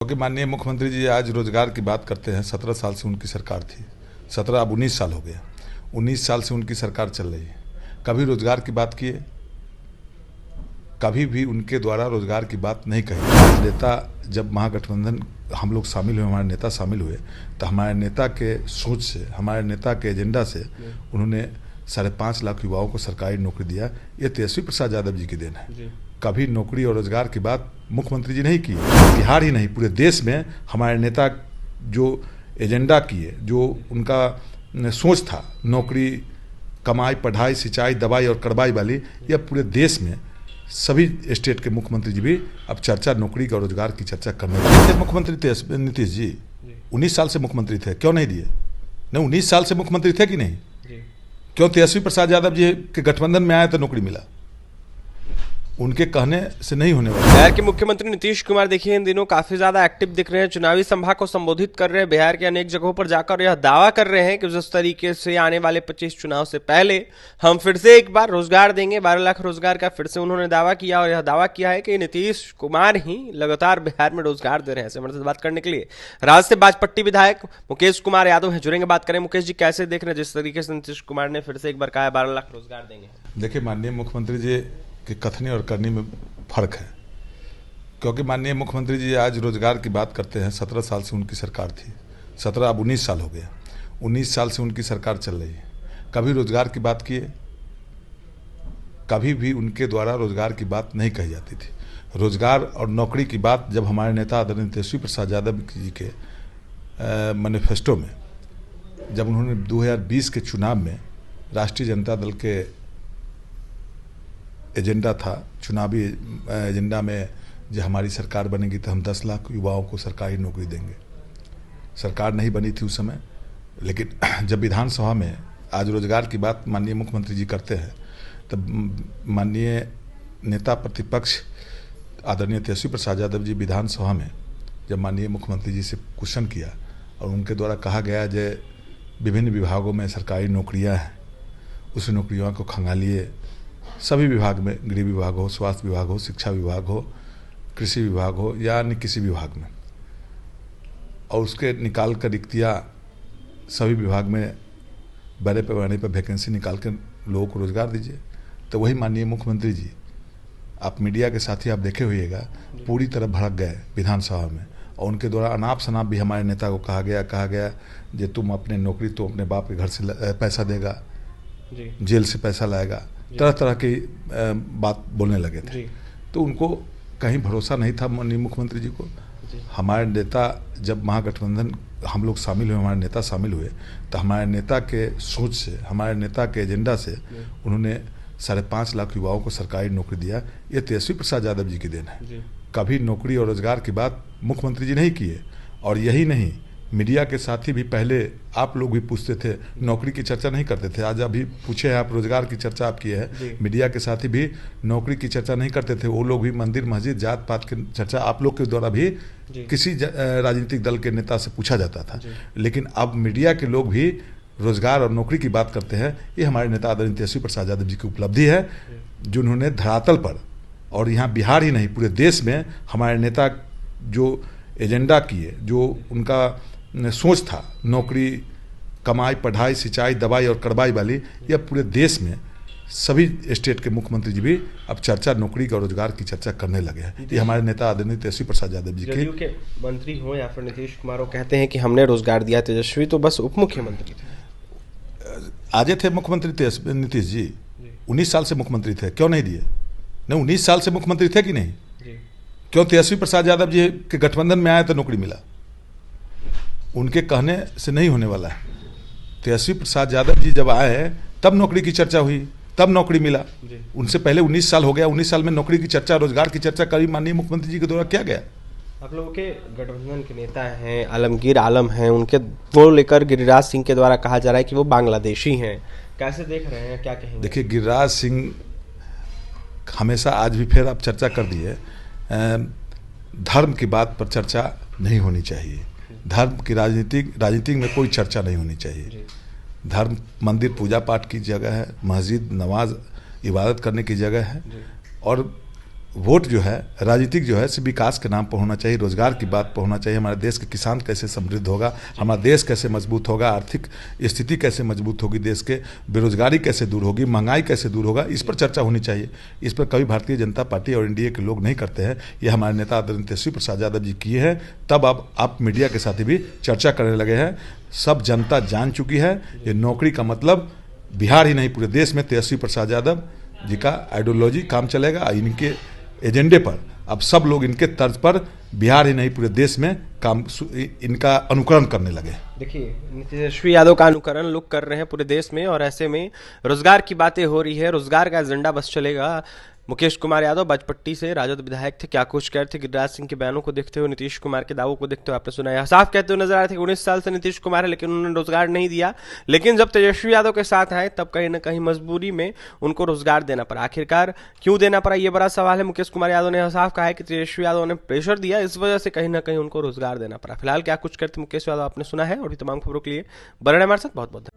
क्योंकि माननीय मुख्यमंत्री जी आज रोजगार की बात करते हैं। 17 साल से उनकी सरकार थी, 17 अब 19 साल हो गया। 19 साल से उनकी सरकार चल रही है। कभी रोजगार की बात किए, कभी भी उनके द्वारा रोजगार की बात नहीं कही। नेता जब महागठबंधन हम लोग शामिल हुए, हमारे नेता शामिल हुए, तो हमारे नेता के सोच से, हमारे नेता के एजेंडा से उन्होंने 5.5 लाख युवाओं को सरकारी नौकरी दिया। ये तेजस्वी प्रसाद यादव जी की देन है। कभी नौकरी और रोजगार की बात मुख्यमंत्री जी नहीं की। बिहार ही नहीं, पूरे देश में हमारे नेता जो एजेंडा किए, जो उनका सोच था, नौकरी, कमाई, पढ़ाई, सिंचाई, दवाई और करवाई वाली, यह पूरे देश में सभी स्टेट के मुख्यमंत्री जी भी अब चर्चा नौकरी और रोजगार की चर्चा करने लगे। मुख्यमंत्री नीतीश जी 19 साल से मुख्यमंत्री थे, क्यों नहीं दिए? नहीं, 19 साल से मुख्यमंत्री थे कि नहीं? क्यों तेजस्वी प्रसाद यादव जी के गठबंधन में आए तो नौकरी मिला? उनके कहने से नहीं होने वाला। बिहार के मुख्यमंत्री नीतीश कुमार देखिए इन दिनों काफी ज्यादा एक्टिव दिख रहे हैं, चुनावी सभा को संबोधित कर रहे हैं। बिहार के अनेक जगहों पर जाकर यह दावा कर रहे हैं कि जिस तरीके से आने वाले 25 चुनाव से पहले हम फिर से एक बार रोजगार देंगे, 12 लाख रोजगार का फिर से उन्होंने दावा किया। और यह दावा किया है कि नीतीश कुमार ही लगातार बिहार में रोजगार दे रहे हैं। हमारे साथ बात करने के लिए राज्य से बाजपट्टी विधायक मुकेश कुमार यादव है, जुड़ेंगे, बात करें। मुकेश जी, कैसे देख रहे हैं जिस तरीके से नीतीश कुमार ने फिर से एक बार कहा 12 लाख रोजगार देंगे? देखिए, माननीय मुख्यमंत्री जी के कथनी और करनी में फर्क है। क्योंकि माननीय मुख्यमंत्री जी आज रोजगार की बात करते हैं। 17 साल से उनकी सरकार थी, 17 अब 19 साल हो गया। 19 साल से उनकी सरकार चल रही है। कभी रोजगार की बात किए, कभी भी उनके द्वारा रोजगार की बात नहीं कही जाती थी। रोजगार और नौकरी की बात जब हमारे नेता आदरणीय तेजस्वी प्रसाद यादव जी के मैनिफेस्टो में, जब उन्होंने 2020 के चुनाव में राष्ट्रीय जनता दल के एजेंडा था, चुनावी एजेंडा में, जब हमारी सरकार बनेगी तो हम 10 लाख युवाओं को सरकारी नौकरी देंगे। सरकार नहीं बनी थी उस समय, लेकिन जब विधानसभा में आज रोजगार की बात माननीय मुख्यमंत्री जी करते हैं, तब माननीय नेता प्रतिपक्ष आदरणीय तेजस्वी प्रसाद यादव जी विधानसभा में जब माननीय मुख्यमंत्री जी से क्वेश्चन किया और उनके द्वारा कहा गया जो विभिन्न विभागों में सरकारी नौकरियां हैं, उस नौकरियों को खंगालिए। सभी विभाग में, गृह विभाग हो, स्वास्थ्य विभाग हो, शिक्षा विभाग हो, कृषि विभाग हो या अन्य किसी विभाग में, और उसके निकाल कर रिक्तियाँ सभी विभाग में बड़े पैमाने पर वैकेंसी निकाल कर लोगों को रोजगार दीजिए। तो वही माननीय मुख्यमंत्री जी, आप मीडिया के साथ ही आप देखे होइएगा, पूरी तरह भड़क गए विधानसभा में। और उनके द्वारा अनाप शनाप भी हमारे नेता को कहा गया कि तुम अपने नौकरी तो अपने बाप के घर से पैसा देगा, जेल से पैसा लाएगा, तरह तरह की बात बोलने लगे थे। तो उनको कहीं भरोसा नहीं था माननीय मुख्यमंत्री जी को। हमारे नेता जब महागठबंधन हम लोग शामिल हुए, हमारे नेता शामिल हुए, तो हमारे नेता के सोच से, हमारे नेता के एजेंडा से उन्होंने 5.5 लाख युवाओं को सरकारी नौकरी दिया। ये तेजस्वी प्रसाद यादव जी की देन है। कभी नौकरी और रोजगार की बात मुख्यमंत्री जी नहीं किए। और यही नहीं, मीडिया के साथी भी पहले आप लोग भी पूछते थे, नौकरी की चर्चा नहीं करते थे। आज अभी पूछे हैं आप, रोजगार की चर्चा आप किए हैं। मीडिया के साथी भी नौकरी की चर्चा नहीं करते थे। वो लोग भी मंदिर मस्जिद जात पात की चर्चा आप लोग के द्वारा भी किसी राजनीतिक दल के नेता से पूछा जाता था। लेकिन अब मीडिया के लोग भी रोजगार और नौकरी की बात करते हैं। ये हमारे नेता आदरणीय तेजस्वी प्रसाद यादव जी की उपलब्धि है, जो उन्होंने धरातल पर, और यहाँ बिहार ही नहीं, पूरे देश में हमारे नेता जो एजेंडा किए, जो उनका सोच था, नौकरी, कमाई, पढ़ाई, सिंचाई, दवाई और करवाई वाली, यह पूरे देश में सभी स्टेट के मुख्यमंत्री जी भी अब चर्चा नौकरी और रोजगार की चर्चा करने लगे हैं। ये हमारे नेता आदरणीय तेजस्वी प्रसाद यादव जी के मंत्री हो या फिर नीतीश कुमार कहते हैं कि हमने रोजगार दिया। तेजस्वी तो बस उप मुख्यमंत्री थे, आजे थे मुख्यमंत्री नीतीश जी 19 साल से मुख्यमंत्री थे, क्यों नहीं दिए? नहीं, 19 साल से मुख्यमंत्री थे कि नहीं? क्यों तेजस्वी प्रसाद यादव जी के गठबंधन में आए तो नौकरी मिला? उनके कहने से नहीं होने वाला है। तेजस्वी प्रसाद यादव जी जब आए तब नौकरी की चर्चा हुई, तब नौकरी मिला। उनसे पहले 19 साल हो गया। 19 साल में नौकरी की चर्चा, रोजगार की चर्चा कभी माननीय मुख्यमंत्री जी के द्वारा किया गया? आप लोगों के गठबंधन के नेता हैं, आलमगीर आलम हैं, उनके वो लेकर गिरिराज सिंह के द्वारा कहा जा रहा है कि वो बांग्लादेशी हैं। कैसे देख रहे हैं, क्या कहेंगे? देखिए, गिरिराज सिंह हमेशा, आज भी फिर आप चर्चा कर दी है, धर्म की बात पर चर्चा नहीं होनी चाहिए। धर्म की राजनीति में कोई चर्चा नहीं होनी चाहिए। धर्म, मंदिर पूजा पाठ की जगह है, मस्जिद नमाज इबादत करने की जगह है। और वोट जो है, राजनीतिक जो है, सिर्फ विकास के नाम पर होना चाहिए, रोजगार की बात पर होना चाहिए। हमारे देश के किसान कैसे समृद्ध होगा, हमारा देश कैसे मजबूत होगा, आर्थिक स्थिति कैसे मजबूत होगी देश के, बेरोजगारी कैसे दूर होगी, महंगाई कैसे दूर होगा, इस पर चर्चा होनी चाहिए। इस पर कभी भारतीय जनता पार्टी और एनडीए के लोग नहीं करते हैं। ये हमारे नेता आदरणीय तेजस्वी प्रसाद यादव जी किए हैं, तब अब आप मीडिया के साथ भी चर्चा करने लगे हैं। सब जनता जान चुकी है ये नौकरी का मतलब बिहार ही नहीं पूरे देश में तेजस्वी प्रसाद यादव जी का आइडियोलॉजी काम चलेगा। इनके एजेंडे पर अब सब लोग इनके तर्ज पर बिहार ही नहीं पूरे देश में काम इनका अनुकरण करने लगे। देखिए, तेजस्वी यादव का अनुकरण लोग कर रहे हैं पूरे देश में, और ऐसे में रोजगार की बातें हो रही है, रोजगार का एजेंडा बस चलेगा। मुकेश कुमार यादव बाजपट्टी से राजद विधायक थे, क्या कुछ कह रहे थे गिरिराज सिंह के बयानों को देखते हुए, नीतीश कुमार के दावों को देखते हुए आपने सुना है। साफ कहते हुए नजर आ रहे थे कि 19 साल से नीतीश कुमार है लेकिन उन्होंने रोजगार नहीं दिया, लेकिन जब तेजस्वी यादव के साथ आए तब कहीं ना कहीं मजबूरी में उनको रोजगार देना पड़ा। आखिरकार क्यों देना पड़ा, ये बड़ा सवाल है। मुकेश कुमार यादव ने साफ कहा है कि तेजस्वी यादव ने प्रेशर दिया, इस वजह से कहीं ना कहीं उनको रोजगार देना पड़ा। फिलहाल क्या कुछ करते मुकेश यादव आपने सुना है, और भी तमाम खबरों के लिए बने रहें हमारे साथ। बहुत बहुत